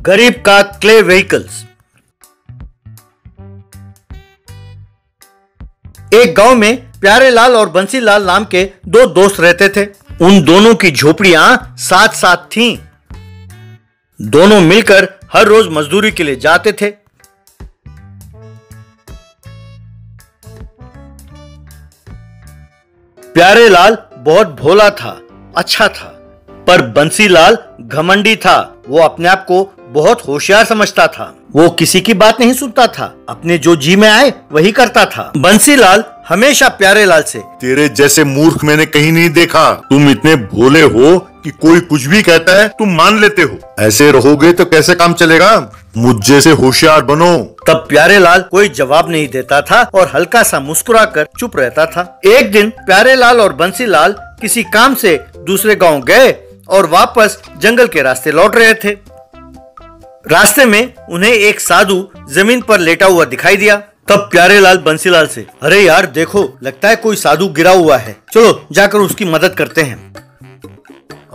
गरीब का clay vehicles. एक गांव में प्यारेलाल और बंसीलाल नाम के दो दोस्त रहते थे। उन दोनों की झोपड़ियां साथ साथ थीं। दोनों मिलकर हर रोज मजदूरी के लिए जाते थे। प्यारेलाल बहुत भोला था, अच्छा था, पर बंसीलाल घमंडी था। वो अपने आप को बहुत होशियार समझता था। वो किसी की बात नहीं सुनता था, अपने जो जी में आए वही करता था। बंसीलाल हमेशा प्यारेलाल से, तेरे जैसे मूर्ख मैंने कहीं नहीं देखा। तुम इतने भोले हो कि कोई कुछ भी कहता है तुम मान लेते हो। ऐसे रहोगे तो कैसे काम चलेगा? मुझ जैसे होशियार बनो। तब प्यारेलाल कोई जवाब नहीं देता था और हल्का सा मुस्कुराकर चुप रहता था। एक दिन प्यारेलाल और बंसीलाल किसी काम से दूसरे गांव गए और वापस जंगल के रास्ते लौट रहे थे। रास्ते में उन्हें एक साधु जमीन पर लेटा हुआ दिखाई दिया। तब प्यारेलाल बंसीलाल से, अरे यार देखो, लगता है कोई साधु गिरा हुआ है, चलो जाकर उसकी मदद करते हैं।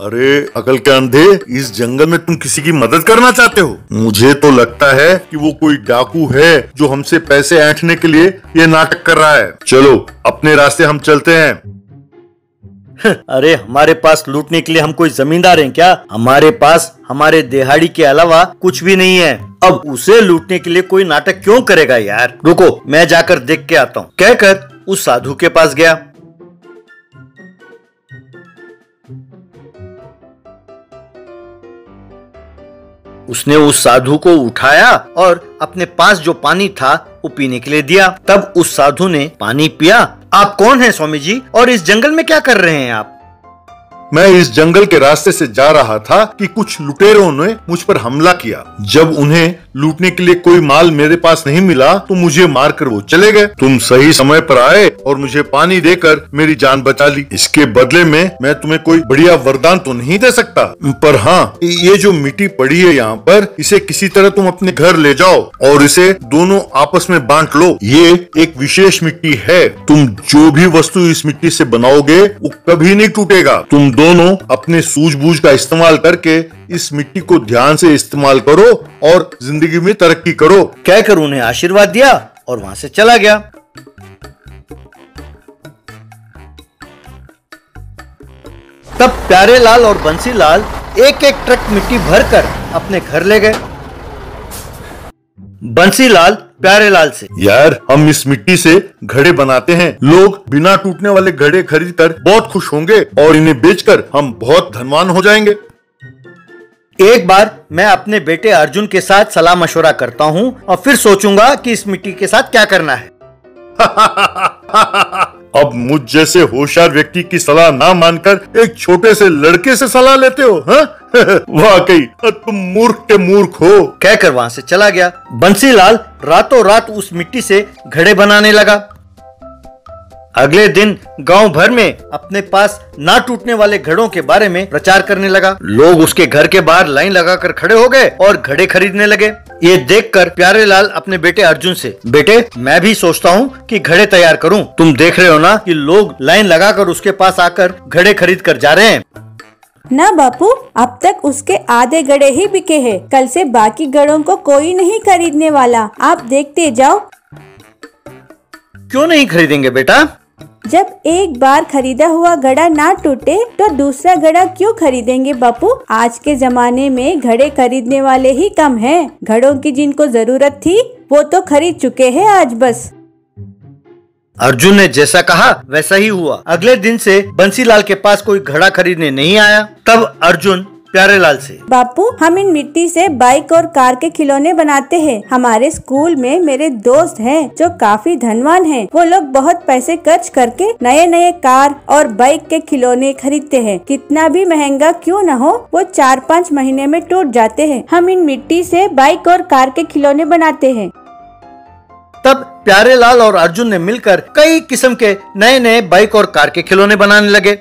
अरे अकल के अंधे, इस जंगल में तुम किसी की मदद करना चाहते हो? मुझे तो लगता है कि वो कोई डाकू है जो हमसे पैसे ऐंठने के लिए ये नाटक कर रहा है। चलो अपने रास्ते हम चलते हैं। अरे हमारे पास लूटने के लिए हम कोई जमींदार हैं क्या? हमारे पास हमारे दिहाड़ी के अलावा कुछ भी नहीं है। अब उसे लूटने के लिए कोई नाटक क्यों करेगा यार? रुको, मैं जाकर देख के आता हूँ, कहकर उस साधु के पास गया। उसने उस साधु को उठाया और अपने पास जो पानी था वो पीने के लिए दिया। तब उस साधु ने पानी पिया। आप कौन हैं स्वामी जी, और इस जंगल में क्या कर रहे हैं आप? मैं इस जंगल के रास्ते से जा रहा था कि कुछ लुटेरों ने मुझ पर हमला किया। जब उन्हें लूटने के लिए कोई माल मेरे पास नहीं मिला तो मुझे मारकर वो चले गए। तुम सही समय पर आए और मुझे पानी देकर मेरी जान बचा ली। इसके बदले में मैं तुम्हें कोई बढ़िया वरदान तो नहीं दे सकता, पर हाँ, ये जो मिट्टी पड़ी है यहाँ पर, इसे किसी तरह तुम अपने घर ले जाओ और इसे दोनों आपस में बांट लो। ये एक विशेष मिट्टी है। तुम जो भी वस्तु इस मिट्टी से बनाओगे वो कभी नहीं टूटेगा। तुम दोनों अपने सूझबूझ का इस्तेमाल करके इस मिट्टी को ध्यान से इस्तेमाल करो और जिंदगी में तरक्की करो, कहकर उन्हें आशीर्वाद दिया और वहां से चला गया। तब प्यारेलाल और बंसीलाल एक एक ट्रक मिट्टी भरकर अपने घर ले गए। बंसीलाल प्यारेलाल से, यार हम इस मिट्टी से घड़े बनाते हैं। लोग बिना टूटने वाले घड़े खरीदकर बहुत खुश होंगे और इन्हें बेचकर हम बहुत धनवान हो जाएंगे। एक बार मैं अपने बेटे अर्जुन के साथ सलाह मशवरा करता हूँ और फिर सोचूंगा कि इस मिट्टी के साथ क्या करना है। अब मुझ जैसे होशियार व्यक्ति की सलाह ना मानकर एक छोटे से लड़के से सलाह लेते हो, हाँ? वाकई तुम मूर्ख के मूर्ख हो, कहकर वहां से चला गया। बंसीलाल रातों रात उस मिट्टी से घड़े बनाने लगा। अगले दिन गांव भर में अपने पास ना टूटने वाले घड़ों के बारे में प्रचार करने लगा। लोग उसके घर के बाहर लाइन लगाकर खड़े हो गए और घड़े खरीदने लगे। ये देखकर प्यारेलाल अपने बेटे अर्जुन से, बेटे मैं भी सोचता हूँ कि घड़े तैयार करूँ। तुम देख रहे हो ना कि लोग लाइन लगाकर उसके पास आकर घड़े खरीद कर जा रहे हैं। ना बापू, अब तक उसके आधे घड़े ही बिके हैं। कल से बाकी घड़ों को कोई नहीं खरीदने वाला। आप देखते जाओ। क्यों नहीं खरीदेंगे बेटा? जब एक बार खरीदा हुआ घड़ा ना टूटे तो दूसरा घड़ा क्यों खरीदेंगे बापू? आज के जमाने में घड़े खरीदने वाले ही कम हैं। घड़ों की जिनको जरूरत थी वो तो खरीद चुके हैं आज बस। अर्जुन ने जैसा कहा वैसा ही हुआ। अगले दिन से बंसीलाल के पास कोई घड़ा खरीदने नहीं आया। तब अर्जुन प्यारेलाल से, बापू हम इन मिट्टी से बाइक और कार के खिलौने बनाते हैं। हमारे स्कूल में मेरे दोस्त हैं जो काफी धनवान हैं। वो लोग बहुत पैसे खर्च करके नए नए कार और बाइक के खिलौने खरीदते हैं। कितना भी महंगा क्यों न हो, वो 4-5 महीने में टूट जाते हैं। हम इन मिट्टी से बाइक और कार के खिलौने बनाते हैं। तब प्यारेलाल और अर्जुन ने मिलकर कई किस्म के नए नए बाइक और कार के खिलौने बनाने लगे।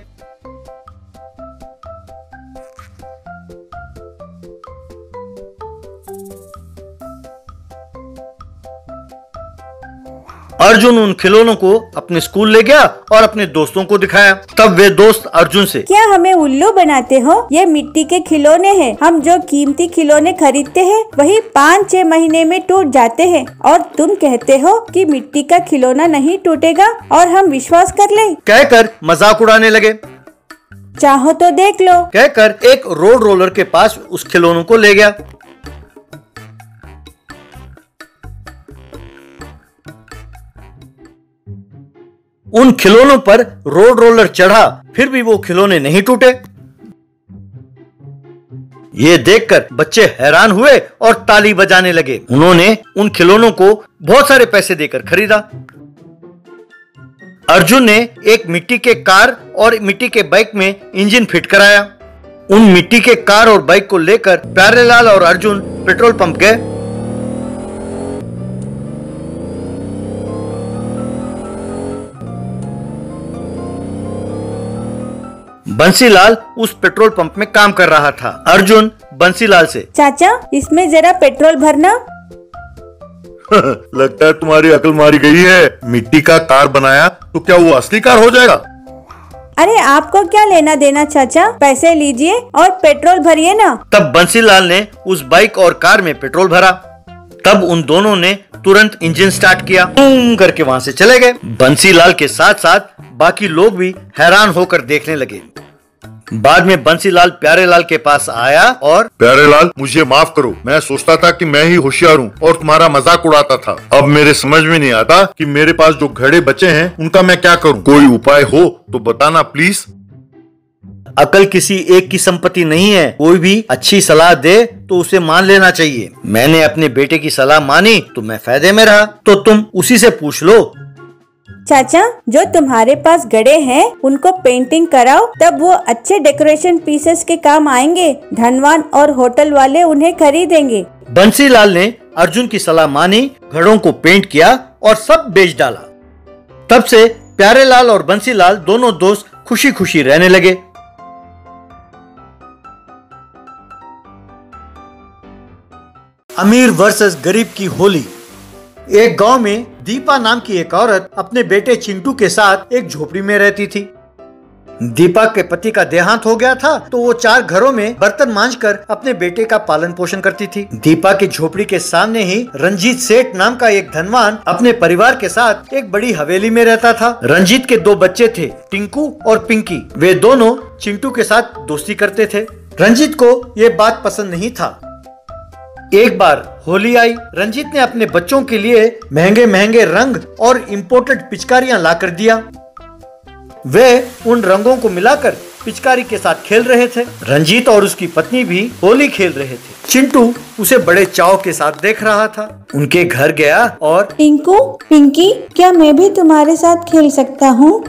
अर्जुन उन खिलौनों को अपने स्कूल ले गया और अपने दोस्तों को दिखाया। तब वे दोस्त अर्जुन से, क्या हमें उल्लू बनाते हो? ये मिट्टी के खिलौने हैं। हम जो कीमती खिलौने खरीदते हैं वही 5-6 महीने में टूट जाते हैं और तुम कहते हो कि मिट्टी का खिलौना नहीं टूटेगा और हम विश्वास कर ले? कहकर मजाक उड़ाने लगे। चाहो तो देख लो, कहकर एक रोड रोलर के पास उस खिलौनों को ले गया। उन खिलौनों पर रोड रोलर चढ़ा, फिर भी वो खिलौने नहीं टूटे। ये देखकर बच्चे हैरान हुए और ताली बजाने लगे। उन्होंने उन खिलौनों को बहुत सारे पैसे देकर खरीदा। अर्जुन ने एक मिट्टी के कार और मिट्टी के बाइक में इंजन फिट कराया। उन मिट्टी के कार और बाइक को लेकर प्यारेलाल और अर्जुन पेट्रोल पंप गए। बंसीलाल उस पेट्रोल पंप में काम कर रहा था। अर्जुन बंसीलाल से, चाचा इसमें जरा पेट्रोल भरना। लगता है तुम्हारी अकल मारी गई है। मिट्टी का कार बनाया तो क्या वो असली कार हो जाएगा? अरे आपको क्या लेना देना चाचा, पैसे लीजिए और पेट्रोल भरिए ना। तब बंसीलाल ने उस बाइक और कार में पेट्रोल भरा। तब उन दोनों ने तुरंत इंजन स्टार्ट किया, करके वहाँ से चले गए। बंसीलाल के साथ साथ बाकी लोग भी हैरान होकर देखने लगे। बाद में बंसीलाल प्यारेलाल के पास आया और, प्यारेलाल मुझे माफ करो, मैं सोचता था कि मैं ही होशियार हूँ और तुम्हारा मजाक उड़ाता था। अब मेरे समझ में नहीं आता कि मेरे पास जो घड़े बचे हैं उनका मैं क्या करूँ। कोई उपाय हो तो बताना प्लीज। अकल किसी एक की संपत्ति नहीं है। कोई भी अच्छी सलाह दे तो उसे मान लेना चाहिए। मैंने अपने बेटे की सलाह मानी तो मैं फायदे में रहा, तो तुम उसी से पूछ लो। चाचा जो तुम्हारे पास घड़े हैं उनको पेंटिंग कराओ, तब वो अच्छे डेकोरेशन पीसेस के काम आएंगे। धनवान और होटल वाले उन्हें खरीदेंगे। बंसीलाल ने अर्जुन की सलाह मानी, घड़ों को पेंट किया और सब बेच डाला। तब से प्यारेलाल और बंसीलाल दोनों दोस्त खुशी खुशी रहने लगे। अमीर वर्सेस गरीब की होली। एक गांव में दीपा नाम की एक औरत अपने बेटे चिंटू के साथ एक झोपड़ी में रहती थी। दीपा के पति का देहांत हो गया था तो वो 4 घरों में बर्तन मांजकर अपने बेटे का पालन पोषण करती थी। दीपा की झोपड़ी के सामने ही रंजीत सेठ नाम का एक धनवान अपने परिवार के साथ एक बड़ी हवेली में रहता था। रंजीत के 2 बच्चे थे, टिंकू और पिंकी। वे दोनों चिंटू के साथ दोस्ती करते थे। रंजीत को ये बात पसंद नहीं था। एक बार होली आई। रंजीत ने अपने बच्चों के लिए महंगे महंगे रंग और इम्पोर्टेड पिचकारियां ला कर दिया। वे उन रंगों को मिलाकर पिचकारी के साथ खेल रहे थे। रंजीत और उसकी पत्नी भी होली खेल रहे थे। चिंटू उसे बड़े चाव के साथ देख रहा था। उनके घर गया और, टिंकू, पिंकी, क्या मैं भी तुम्हारे साथ खेल सकता हूँ?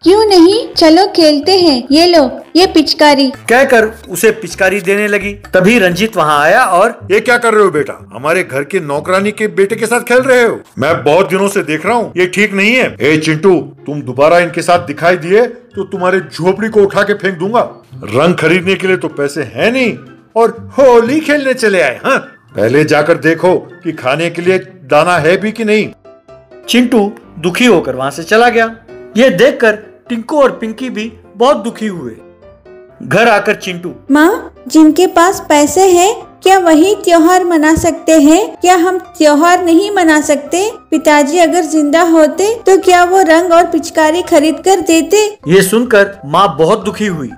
क्यों नहीं, चलो खेलते हैं। ये लो, ये पिचकारी, कहकर उसे पिचकारी देने लगी। तभी रंजीत वहाँ आया और, ये क्या कर रहे हो बेटा? हमारे घर के नौकरानी के बेटे के साथ खेल रहे हो? मैं बहुत दिनों से देख रहा हूँ, ये ठीक नहीं है। ए चिंटू, तुम दोबारा इनके साथ दिखाई दिए तो तुम्हारे झोपड़ी को उठा के फेंक दूंगा। रंग खरीदने के लिए तो पैसे है नहीं और होली खेलने चले आए। हाँ, पहले जाकर देखो कि खाने के लिए दाना है भी कि नहीं। चिंटू दुखी होकर वहाँ से चला गया। ये देखकर टिंकू और पिंकी भी बहुत दुखी हुए। घर आकर चिंटू, माँ, जिनके पास पैसे हैं क्या वही त्योहार मना सकते हैं? क्या हम त्योहार नहीं मना सकते? पिताजी अगर जिंदा होते तो क्या वो रंग और पिचकारी खरीद कर देते? ये सुनकर माँ बहुत दुखी हुई।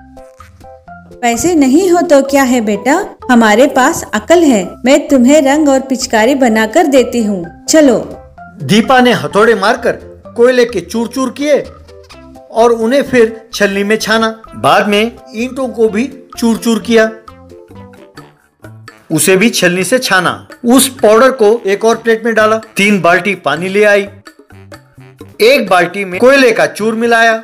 पैसे नहीं हो तो क्या है बेटा, हमारे पास अकल है। मैं तुम्हें रंग और पिचकारी बनाकर देती हूँ, चलो। दीपा ने हथौड़े मारकर कोयले के चूर चूर किए और उन्हें फिर छलनी में छाना। बाद में ईंटों को भी चूर चूर किया, उसे भी छलनी से छाना। उस पाउडर को एक और प्लेट में डाला। 3 बाल्टी पानी ले आई। एक बाल्टी में कोयले का चूर मिलाया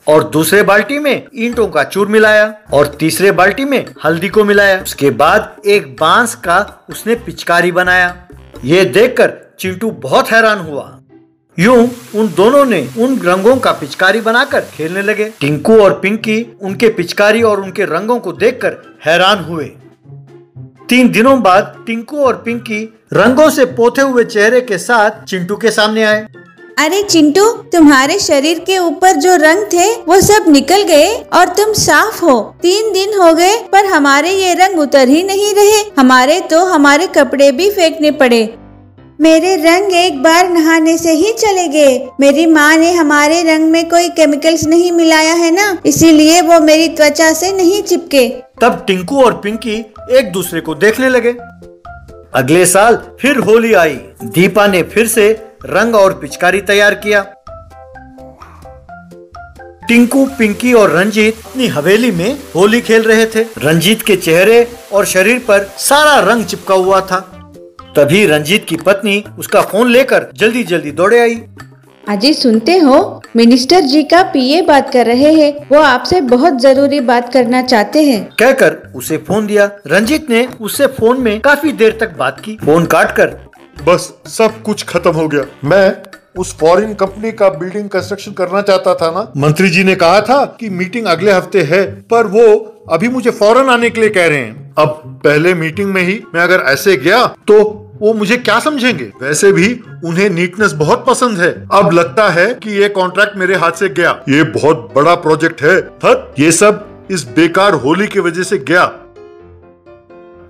और दूसरे बाल्टी में ईंटों का चूर मिलाया और तीसरे बाल्टी में हल्दी को मिलाया। उसके बाद एक बांस का उसने पिचकारी बनाया। ये देखकर चिंटू बहुत हैरान हुआ। यूं उन दोनों ने उन रंगों का पिचकारी बनाकर खेलने लगे। टिंकू और पिंकी उनके पिचकारी और उनके रंगों को देखकर हैरान हुए। 3 दिनों बाद टिंकू और पिंकी रंगों से पोते हुए चेहरे के साथ चिंटू के सामने आए। अरे चिंटू, तुम्हारे शरीर के ऊपर जो रंग थे वो सब निकल गए और तुम साफ हो। 3 दिन हो गए पर हमारे ये रंग उतर ही नहीं रहे। हमारे तो हमारे कपड़े भी फेंकने पड़े। मेरे रंग एक बार नहाने से ही चले गए। मेरी माँ ने हमारे रंग में कोई केमिकल्स नहीं मिलाया है ना, इसीलिए वो मेरी त्वचा से नहीं चिपके। तब टिंकू और पिंकी एक दूसरे को देखने लगे। अगले साल फिर होली आई। दीपा ने फिर से रंग और पिचकारी तैयार किया। टिंकू, पिंकी और रंजीत अपनी हवेली में होली खेल रहे थे। रंजीत के चेहरे और शरीर पर सारा रंग चिपका हुआ था। तभी रंजीत की पत्नी उसका फोन लेकर जल्दी जल्दी दौड़े आई। अजय, सुनते हो, मिनिस्टर जी का पीए बात कर रहे हैं। वो आपसे बहुत जरूरी बात करना चाहते हैं। कहकर उसे फोन दिया। रंजीत ने उससे फोन में काफी देर तक बात की। फोन काटकर बस सब कुछ खत्म हो गया। मैं उस फॉरेन कंपनी का बिल्डिंग कंस्ट्रक्शन करना चाहता था ना। मंत्री जी ने कहा था कि मीटिंग अगले हफ्ते है, पर वो अभी मुझे फौरन आने के लिए कह रहे हैं। अब पहले मीटिंग में ही मैं अगर ऐसे गया तो वो मुझे क्या समझेंगे। वैसे भी उन्हें नीटनेस बहुत पसंद है। अब लगता है कि ये कॉन्ट्रैक्ट मेरे हाथ से गया। ये बहुत बड़ा प्रोजेक्ट है। ये सब इस बेकार होली की वजह से गया।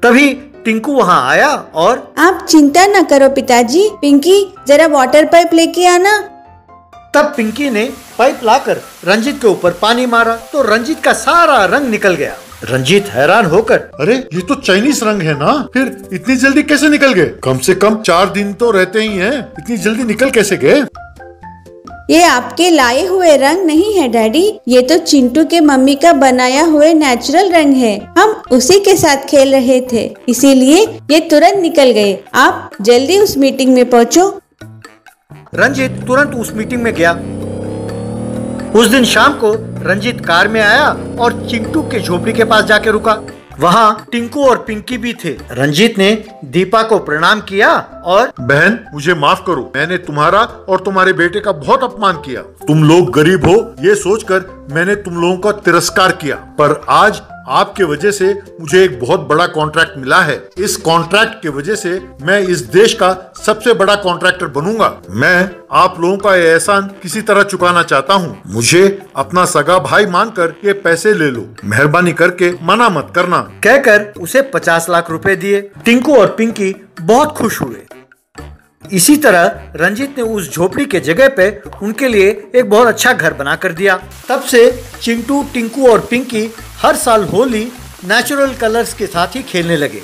तभी टिंकू वहाँ आया और आप चिंता न करो पिताजी। पिंकी, जरा वाटर पाइप लेके आना। तब पिंकी ने पाइप लाकर रंजीत के ऊपर पानी मारा तो रंजीत का सारा रंग निकल गया। रंजीत हैरान होकर, अरे ये तो चाइनीज रंग है ना, फिर इतनी जल्दी कैसे निकल गए? कम से कम 4 दिन तो रहते ही हैं, इतनी जल्दी निकल कैसे गए? ये आपके लाए हुए रंग नहीं है डैडी, ये तो चिंटू के मम्मी का बनाया हुए नेचुरल रंग है। हम उसी के साथ खेल रहे थे, इसीलिए ये तुरंत निकल गए। आप जल्दी उस मीटिंग में पहुँचो। रंजीत तुरंत उस मीटिंग में गया। उस दिन शाम को रंजीत कार में आया और चिंटू के झोपड़ी के पास जाके रुका। वहाँ टिंकू और पिंकी भी थे। रंजीत ने दीपा को प्रणाम किया और, बहन मुझे माफ करो, मैंने तुम्हारा और तुम्हारे बेटे का बहुत अपमान किया। तुम लोग गरीब हो ये सोचकर मैंने तुम लोगों का तिरस्कार किया, पर आज आपके वजह से मुझे एक बहुत बड़ा कॉन्ट्रैक्ट मिला है। इस कॉन्ट्रैक्ट के वजह से मैं इस देश का सबसे बड़ा कॉन्ट्रैक्टर बनूंगा। मैं आप लोगों का ये एहसान किसी तरह चुकाना चाहता हूँ। मुझे अपना सगा भाई मानकर ये पैसे ले लो, मेहरबानी करके मना मत करना। कहकर उसे 50 लाख रुपए दिए। टिंकू और पिंकी बहुत खुश हुए। इसी तरह रंजीत ने उस झोपड़ी के जगह पे उनके लिए एक बहुत अच्छा घर बना कर दिया। तब से चिंटू, टिंकू और पिंकी हर साल होली नेचुरल कलर्स के साथ ही खेलने लगे।